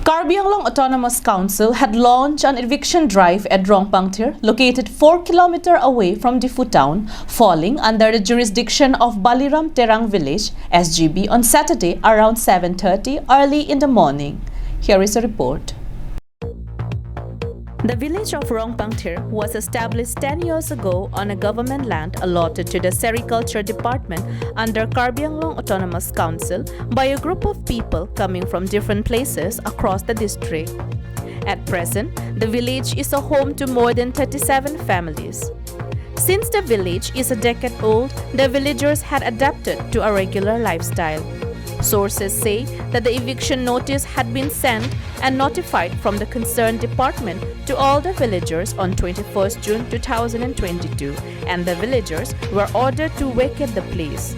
Karbi Anglong Autonomous Council had launched an eviction drive at Rongpangthir, located 4 km away from Difu town, falling under the jurisdiction of Baliram Terang village, SGB, on Saturday around 7:30 early in the morning. Here is a report. The village of Rongpangthir was established 10 years ago on a government land allotted to the Sericulture Department under Karbi Anglong Autonomous Council by a group of people coming from different places across the district. At present, the village is a home to more than 37 families. Since the village is a decade old, the villagers had adapted to a regular lifestyle. Sources say that the eviction notice had been sent and notified from the concerned department to all the villagers on 21st June 2022, and the villagers were ordered to vacate the place.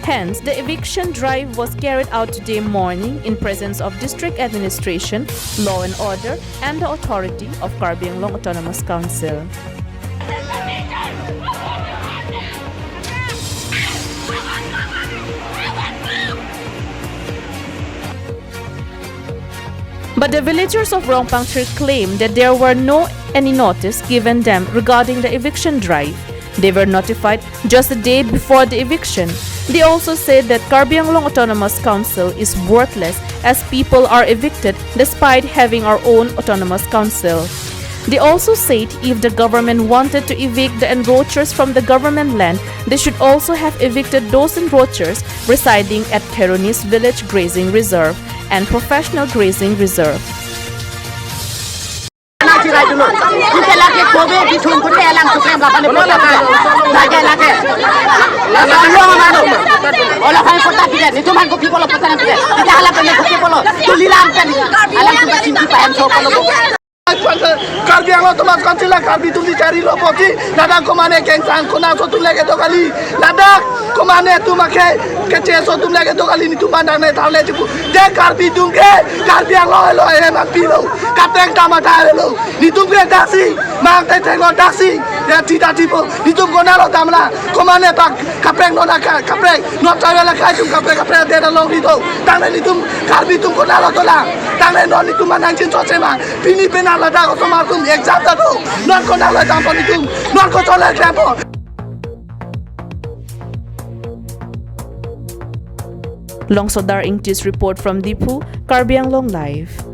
Hence, the eviction drive was carried out today morning in presence of district administration, law and order, and the authority of Karbi Anglong Autonomous Council. But the villagers of Rongpangthir claimed that there were no any notice given them regarding the eviction drive. They were notified just a day before the eviction. They also said that Karbi Anglong Autonomous Council is worthless as people are evicted despite having our own autonomous council. They also said if the government wanted to evict the encroachers from the government land, they should also have evicted those encroachers residing at Keronis Village Grazing Reserve and Professional Grazing Reserve. Karbi Anglong Autonomous Council Karbi tuli cari lopoti ladak komane kengsang kona so tum lege to kali ladak komane tu make kece so tum lege to kali ni tu pandang ne thale jipu de Karbi dungke Karbi Anglong lo e ma pilo kapeng tamata lo ni tum ke taksi mang te te lo taksi ya tita tipo ni tum kona lo tamla komane pak kapeng no na kapeng no travel la kai tum kapeng de lo ni to tang ni tum Karbi tum kona lo to la tang ne no ni tum manang chin so sema pini pena ladak otomar tum exam ta to non kona lo tampo ni tum non ko to la tempo. Longsodar Ingtis report from Difu, Karbi Anglong Live.